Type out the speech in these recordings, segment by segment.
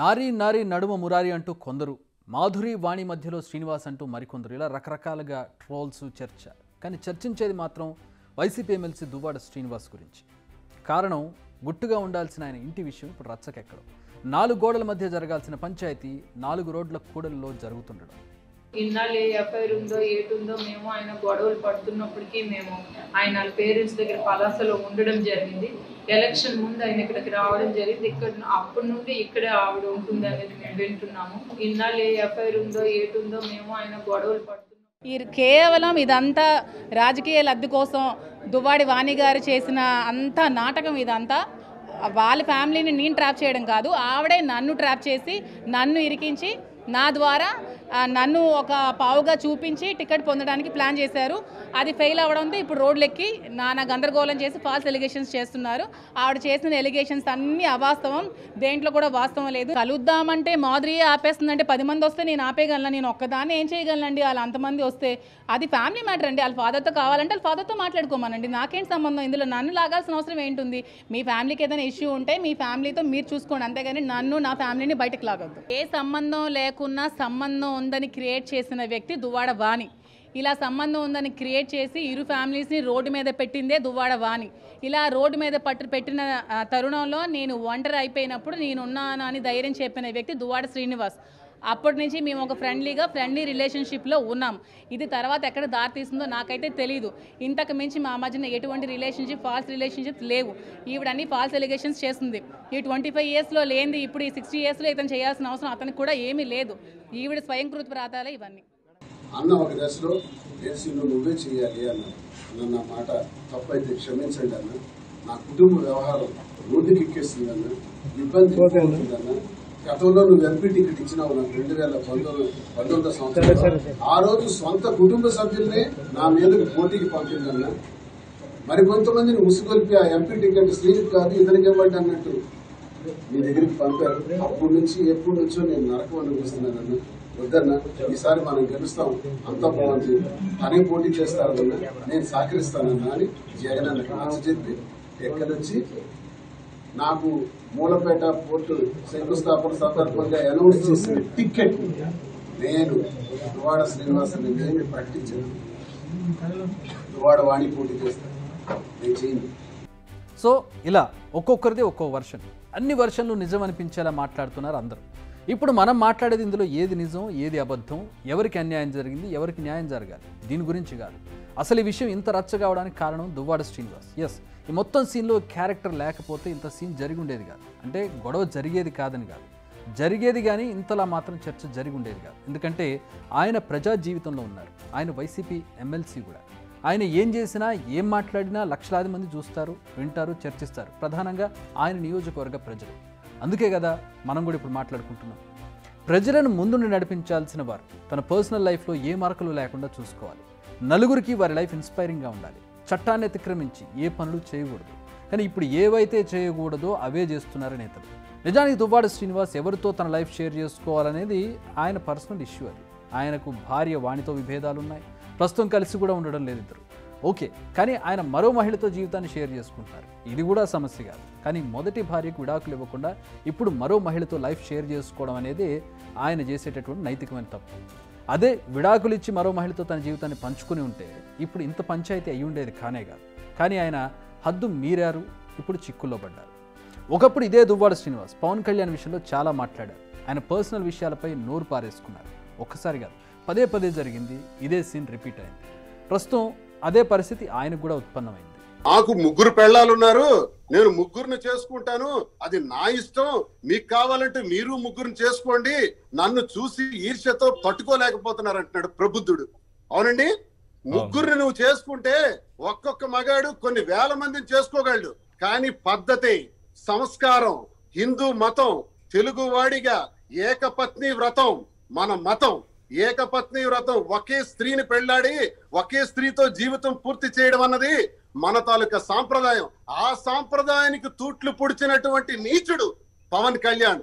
నారీ నారీ నడుమ మురారి అంటూ కొందరు, మాధురి వాణి మధ్యలో శ్రీనివాస్ అంటూ మరికొందరు, ఇలా రకరకాలుగా ట్రోల్స్ చర్చ. కానీ చర్చించేది మాత్రం వైసీపీ ఎమ్మెల్సీ దువ్వాడ శ్రీనివాస్ గురించి. కారణం గుట్టుగా ఉండాల్సిన ఆయన ఇంటి విషయం ఇప్పుడు రచ్చకెక్కడం. 4 గోడల మధ్య జరగాల్సిన పంచాయతీ 4 రోడ్ల కూడలిలో జరుగుతుండడం. ఇన్నాళ్ళు ఎఫ్ఐఆర్ ఉందో ఏటుందో మేము ఆయన గొడవలు పడుతున్నప్పటికీ మేము ఆయన పేరెంట్స్ దగ్గర పలాసలో ఉండడం జరిగింది. ఎలక్షన్ ముందు ఆయన ఇక్కడికి రావడం జరిగింది. ఇక్కడ అప్పటి నుండి ఇక్కడే ఆవిడ ఉంటుంది అనేది మేము వింటున్నాము. ఇన్నాళ్ళు ఎఫ్ఐఆర్ ఉందో ఏటుందో మేము ఆయన గొడవలు పడుతున్నాం. కేవలం ఇదంతా రాజకీయ లబ్ధి కోసం దువ్వాడి వాణి గారు చేసిన అంత నాటకం. ఇదంతా వాళ్ళ ఫ్యామిలీని నేను ట్రాప్ చేయడం కాదు, ఆవిడే నన్ను ట్రాప్ చేసి నన్ను ఇరికించి నా ద్వారా నన్ను ఒక పావుగా చూపించి టికెట్ పొందడానికి ప్లాన్ చేశారు. అది ఫెయిల్ అవ్వడంతో ఇప్పుడు రోడ్లెక్కి నానా గందరగోళం చేసి ఫాల్స్ ఎలిగేషన్స్ చేస్తున్నారు. ఆవిడ చేసిన ఎలిగేషన్స్ అన్నీ అవాస్తవం, దేంట్లో కూడా వాస్తవం లేదు. కలుద్దామంటే మాధురియే ఆపేస్తుందంటే 10 మంది వస్తే నేను ఆపేయగలను, నేను ఒక్కదాన్ని ఏం చేయగలనండి? వాళ్ళు అంతమంది వస్తే అది ఫ్యామిలీ మ్యాటర్ అండి. వాళ్ళ ఫాదర్తో కావాలంటే వాళ్ళ ఫాదర్తో మాట్లాడుకోమనండి, నాకేంటి సంబంధం? ఇందులో నన్ను లాగాల్సిన అవసరం ఏంటుంది? మీ ఫ్యామిలీకి ఏదైనా ఇష్యూ ఉంటే మీ ఫ్యామిలీతో మీరు చూసుకోండి, అంతేగాని నన్ను నా ఫ్యామిలీని బయటకు లాగొద్దు. ఏ సంబంధం లేకున్నా సంబంధం ఉందని క్రియేట్ చేసిన వ్యక్తి దువ్వాడ వాణి. ఇలా సంబంధం ఉందని క్రియేట్ చేసి ఇరు ఫ్యామిలీస్ని రోడ్డు మీద పెట్టిందే దువ్వాడ వాణి. ఇలా రోడ్డు మీద పెట్టిన తరుణంలో నేను ఒంటరి అయిపోయినప్పుడు నేనున్నాను అని ధైర్యం చెప్పిన వ్యక్తి దువ్వాడ శ్రీనివాస్. అప్పటి నుంచి మేము ఒక ఫ్రెండ్లీ రిలేషన్షిప్లో ఉన్నాం. ఇది తర్వాత ఎక్కడ దారి తీస్తుందో నాకైతే తెలీదు. ఇంతకు మించి మా మధ్యన ఎటువంటి ఫాల్స్ రిలేషన్షిప్స్ లేవు. ఈవిడన్నీ ఫాల్స్ ఎలిగేషన్స్ చేస్తుంది. ఈ 25 ఇయర్స్లో లేనిది ఇప్పుడు ఈ 60 ఇయర్స్లో ఇతను చేయాల్సిన అవసరం అతనికి కూడా ఏమీ లేదు. ఈవిడ స్వయంకృత ప్రాతాలే ఇవన్నీ. అన్న ఒక దశలో ఏసీలో నువ్వే చేయాలి అన్నారు. అన్న నా మాట తప్పైతే క్షమించండి అన్న, నా కుటుంబ వ్యవహారం రోడ్డుకి ఎక్కేస్తుంది అన్న, ఇబ్బంది అవుతుందన్న. గతంలో నువ్వు ఎంపీ టికెట్ ఇచ్చినావు నాకు 2019 సంవత్సరంలో. ఆ రోజు సొంత కుటుంబ సభ్యుల్ని నా మీదకి పోటీకి పంపిందన్న. మరి కొంతమందిని ఉసుగొల్పి ఆ ఎంపీ టికెట్ స్త్రీకి కాదు ఇతనికి ఇవ్వండి అన్నట్టు మీ దగ్గరికి పంపారు. అప్పటి నుంచి ఎప్పటి నుంచో నేను నరకం అనుభవిస్తున్నానన్న. వద్దన్న, ఈసారి మనం గెలుస్తాం, అంతా బాగుంది, తనే పోటీ చేస్తారన్న, నేను సహకరిస్తానన్నా అని జగన్ అన్నకు నచ్చ చెప్పి ఎక్కడొచ్చి నాకు మూలపేట పోర్టు శంకుస్థాపన సందర్భంగా అనౌన్స్ చేసిన టికెట్ నేను దువ్వాడ శ్రీనివాస్ అని నేను ప్రకటించాను. దువ్వాడ వాణి పోటీ చేస్తాను, నేను చేయను. సో ఇలా ఒక్కొక్కరిది ఒక్కో వర్షన్, అన్ని వర్షన్లు నిజం అనిపించేలా మాట్లాడుతున్నారు అందరూ. ఇప్పుడు మనం మాట్లాడేది ఇందులో ఏది నిజం ఏది అబద్ధం, ఎవరికి అన్యాయం జరిగింది ఎవరికి న్యాయం జరగాలి, దీని గురించి కాదు. అసలు ఈ విషయం ఇంత రచ్చ కావడానికి కారణం దువ్వాడ శ్రీనివాస్. ఎస్, ఈ మొత్తం సీన్లో క్యారెక్టర్ లేకపోతే ఇంత సీన్ జరిగి ఉండేది కాదు. అంటే గొడవ జరిగేది కాదని కాదు, జరిగేది కానీ ఇంతలా మాత్రం చర్చ జరిగి ఉండేది కాదు. ఎందుకంటే ఆయన ప్రజా జీవితంలో ఉన్నారు, ఆయన వైసీపీ ఎమ్మెల్సీ కూడా. ఆయన ఏం చేసినా ఏం మాట్లాడినా లక్షలాది మంది చూస్తారు, వింటారు, చర్చిస్తారు. ప్రధానంగా ఆయన నియోజకవర్గ ప్రజలు. అందుకే కదా మనం కూడా ఇప్పుడు మాట్లాడుకుంటున్నాం. ప్రజలను ముందుండి నడిపించాల్సిన వారు తన పర్సనల్ లైఫ్లో ఏ మార్కులు లేకుండా చూసుకోవాలి. నలుగురికి వారి లైఫ్ ఇన్స్పైరింగ్గా ఉండాలి. చట్టాన్ని అతిక్రమించి ఏ పనులు చేయకూడదు. కానీ ఇప్పుడు ఏవైతే చేయకూడదో అవే చేస్తున్నారు నేతలు. నిజానికి దువ్వాడ శ్రీనివాస్ ఎవరితో తన లైఫ్ షేర్ చేసుకోవాలనేది ఆయన పర్సనల్ ఇష్యూ. అది ఆయనకు భార్య వాణితో విభేదాలున్నాయి, ప్రస్తుతం కలిసి కూడా ఉండడం లేదు ఇద్దరు. ఓకే, కానీ ఆయన మరో మహిళతో జీవితాన్ని షేర్ చేసుకుంటున్నారు, ఇది కూడా సమస్య కాదు. కానీ మొదటి భార్యకు విడాకులు ఇవ్వకుండా ఇప్పుడు మరో మహిళతో లైఫ్ షేర్ చేసుకోవడం అనేది ఆయన చేసేటటువంటి నైతికమైన తప్పు. అదే విడాకులు ఇచ్చి మరో మహిళతో తన జీవితాన్ని పంచుకుని ఉంటే ఇప్పుడు ఇంత పంచాయతీ అయి ఉండేది కానే కాదు. కానీ ఆయన హద్దు మీరారు, ఇప్పుడు చిక్కుల్లో పడ్డారు. ఒకప్పుడు ఇదే దువ్వాడ శ్రీనివాస్ పవన్ కళ్యాణ్ విషయంలో చాలా మాట్లాడారు. ఆయన పర్సనల్ విషయాలపై నోరు పారేసుకున్నారు. ఒక్కసారి కాదు, పదే జరిగింది. ఇదే సీన్ రిపీట్ అయింది. ప్రస్తుతం అదే పరిస్థితి ఆయనకు కూడా ఉత్పన్నమైంది. నాకు 3 పెళ్ళాలున్నారు, నేను 3ని చేసుకుంటాను, అది నా ఇష్టం, మీకు కావాలంటే మీరు 3ని చేసుకోండి, నన్ను చూసి ఈర్ష్యతో తట్టుకోలేకపోతున్నారు అంటున్నాడు ప్రబుద్ధుడు. అవునండి, 3ని నువ్వు చేసుకుంటే ఒక్కొక్క మగాడు కొన్ని వేల మందిని చేసుకోగలడు. కానీ పద్ధతి, సంస్కారం, హిందూ మతం, తెలుగు వాడిగా ఏకపత్ని వ్రతం మన మతం. ఏకపత్ని వ్రతం, ఒకే స్త్రీని పెళ్లాడి ఒకే స్త్రీతో జీవితం పూర్తి చేయడం అన్నది మన తాలూకా సాంప్రదాయం. ఆ సాంప్రదాయానికి తూట్లు పొడిచినటువంటి నీచుడు పవన్ కళ్యాణ్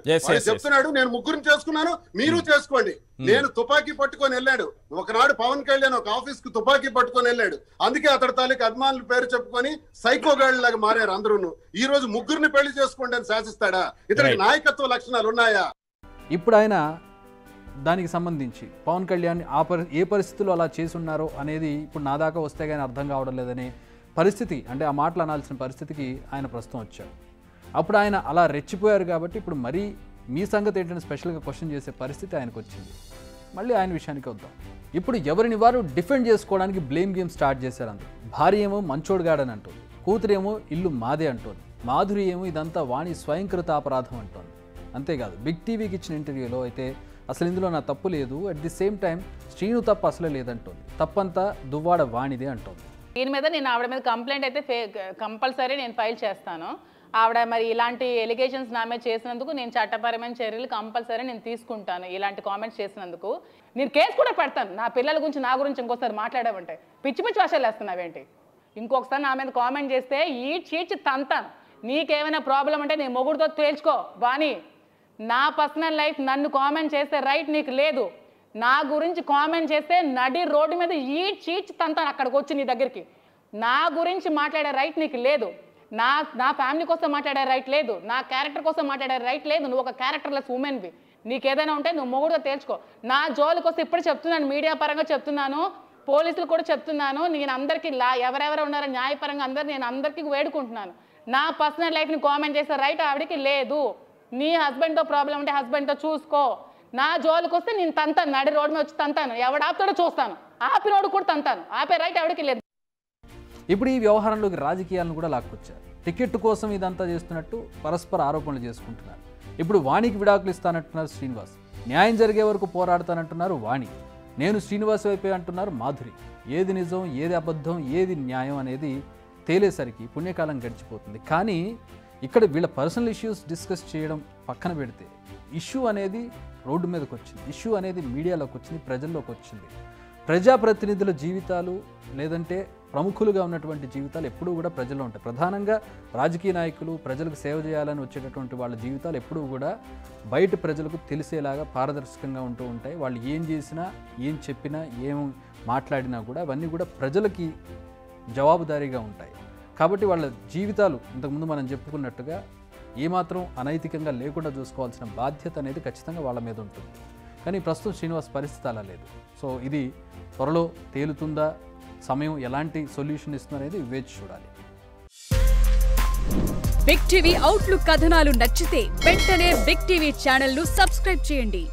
చెప్తున్నాడు, నేను 3ని చేసుకున్నాను, మీరు చేసుకోండి. నేను తుపాకీ పట్టుకొని వెళ్ళాడు ఒకనాడు పవన్ కళ్యాణ్, ఒక ఆఫీస్ కు తుపాకీ పట్టుకొని వెళ్ళాడు. అందుకే అతడి తాలూకా అభిమానుల పేరు చెప్పుకొని సైకోగాళ్ళ లాగా మారారు అందరూ. ఈ రోజు 3ని పెళ్లి చేసుకోండి అని శాసిస్తాడా? ఇతనికి నాయకత్వ లక్షణాలు ఉన్నాయా? ఇప్పుడు ఆయన దానికి సంబంధించి పవన్ కళ్యాణ్ ఏ పరిస్థితుల్లో అలా చేసి ఉన్నారో అనేది ఇప్పుడు నా దాకా వస్తే కానీ అర్థం కావడం లేదనే పరిస్థితి, అంటే ఆ మాటలు అనాల్సిన పరిస్థితికి ఆయన ప్రస్తుతం వచ్చారు. అప్పుడు ఆయన అలా రెచ్చిపోయారు కాబట్టి ఇప్పుడు మరీ మీ సంగతి ఏంటంటే స్పెషల్గా క్వశ్చన్ చేసే పరిస్థితి ఆయనకు వచ్చింది. మళ్ళీ ఆయన విషయానికి వద్దాం. ఇప్పుడు ఎవరిని వారు డిఫెండ్ చేసుకోవడానికి బ్లేమ్ గేమ్ స్టార్ట్ చేశారు అందరూ. భార్య ఏమో మంచోడుగాడని అంటుంది, కూతురేమో ఇల్లు మాదే అంటోంది, మాధురి ఏమో ఇదంతా వాణి స్వయంకృత అపరాధం అంటోంది. అంతేకాదు బిగ్ టీవీకి ఇచ్చిన ఇంటర్వ్యూలో అయితే అసలు ఇందులో నా తప్పు లేదు, at the same time Srinu తప్పు అసలే లేదంటోంది, తప్పంతా దువ్వాడ వాణిదే అంటోంది. దీని మీద నేను ఆవిడ మీద కంప్లైంట్ అయితే కంపల్సరీ నేను ఫైల్ చేస్తాను. ఆవిడ మరి ఇలాంటి ఎలిగేషన్స్ నా మీద చేసినందుకు నేను చట్టపరమైన చర్యలు కంపల్సరీ నేను తీసుకుంటాను. ఇలాంటి కామెంట్స్ చేసినందుకు నేను కేసు కూడా పెడతాను. నా పిల్లల గురించి నా గురించి ఇంకోసారి మాట్లాడామంటే పిచ్చి పిచ్చి భాషలు వేస్తున్నావేంటి? ఇంకొకసారి నా మీద కామెంట్ చేస్తే ఈ చీచి తంతాను. నీకేమైనా ప్రాబ్లం అంటే నీ మొగుడుతో తేల్చుకో వాణి. నా పర్సనల్ లైఫ్ నన్ను కామెంట్ చేస్తే రైట్ నీకు లేదు. నా గురించి కామెంట్ చేస్తే నడి రోడ్డు మీద ఈ చీచి తంతాను అక్కడికి వచ్చి నీ దగ్గరికి. నా గురించి మాట్లాడే రైట్ నీకు లేదు. నా ఫ్యామిలీ కోసం మాట్లాడే రైట్ లేదు. నా క్యారెక్టర్ కోసం మాట్లాడే రైట్ లేదు. నువ్వు ఒక క్యారెక్టర్లెస్ ఉమెన్వి. నీకు ఏదైనా ఉంటే నువ్వు మొగుడుతో తేల్చుకో. నా జోలికి వస్తే ఇప్పుడు చెప్తున్నాను, మీడియా పరంగా చెప్తున్నాను, పోలీసులు కూడా చెప్తున్నాను. నేను అందరికీ ఎవరెవరు ఉన్నారో న్యాయపరంగా నేను అందరికీ వేడుకుంటున్నాను. నా పర్సనల్ లైఫ్ని కామెంట్ చేసే రైట్ ఆవిడకి లేదు. నీ హస్బెండ్తో ప్రాబ్లం ఉంటే హస్బెండ్తో చూసుకో. నా జోలికి వస్తే నేను తంతాను, నడి రోడ్డు మీద వచ్చి తంతాను. ఎవడు ఆపుతాడో చూస్తాను, ఆపినోడు కూడా తంతాను. ఆపే రైట్ ఆవిడకి లేదు. ఇప్పుడు ఈ వ్యవహారంలోకి రాజకీయాలను కూడా లాక్కొచ్చారు. టికెట్ కోసం ఇదంతా చేస్తున్నట్టు పరస్పర ఆరోపణలు చేసుకుంటున్నారు. ఇప్పుడు వాణికి విడాకులు ఇస్తానంటున్నారు శ్రీనివాస్, న్యాయం జరిగే వరకు పోరాడతానంటున్నారు వాణి, నేను శ్రీనివాస్ వైపే అంటున్నారు మాధురి. ఏది నిజం, ఏది అబద్ధం, ఏది న్యాయం అనేది తేలేసరికి పుణ్యకాలం గడిచిపోతుంది. కానీ ఇక్కడ వీళ్ళ పర్సనల్ ఇష్యూస్ డిస్కస్ చేయడం పక్కన పెడితే ఇష్యూ అనేది రోడ్డు మీదకి వచ్చింది, ఇష్యూ అనేది మీడియాలోకి వచ్చింది, ప్రజల్లోకి వచ్చింది. ప్రజాప్రతినిధుల జీవితాలు లేదంటే ప్రముఖులుగా ఉన్నటువంటి జీవితాలు ఎప్పుడూ కూడా ప్రజల్లో ఉంటాయి. ప్రధానంగా రాజకీయ నాయకులు ప్రజలకు సేవ చేయాలని వచ్చేటటువంటి వాళ్ళ జీవితాలు ఎప్పుడూ కూడా బయట ప్రజలకు తెలిసేలాగా పారదర్శకంగా ఉంటూ ఉంటాయి. వాళ్ళు ఏం చేసినా, ఏం చెప్పినా, ఏం మాట్లాడినా కూడా అవన్నీ కూడా ప్రజలకి జవాబుదారీగా ఉంటాయి. కాబట్టి వాళ్ళ జీవితాలు ఇంతకుముందు మనం చెప్పుకున్నట్టుగా ఏమాత్రం అనైతికంగా లేకుండా చూసుకోవాల్సిన బాధ్యత అనేది ఖచ్చితంగా వాళ్ళ మీద ఉంటుంది. కానీ ప్రస్తుతం శ్రీనివాస్ పరిస్థితి అలా లేదు. సో ఇది త్వరలో తేలుతుందా, సమయం ఎలాంటి సొల్యూషన్ ఇస్తుందనేది వేచి చూడాలి. బిగ్ టీవీ అవుట్లుక్ కథనాలు నచ్చితే వెంటనే బిగ్ టీవీ ఛానల్ ను సబ్స్క్రైబ్ చేయండి.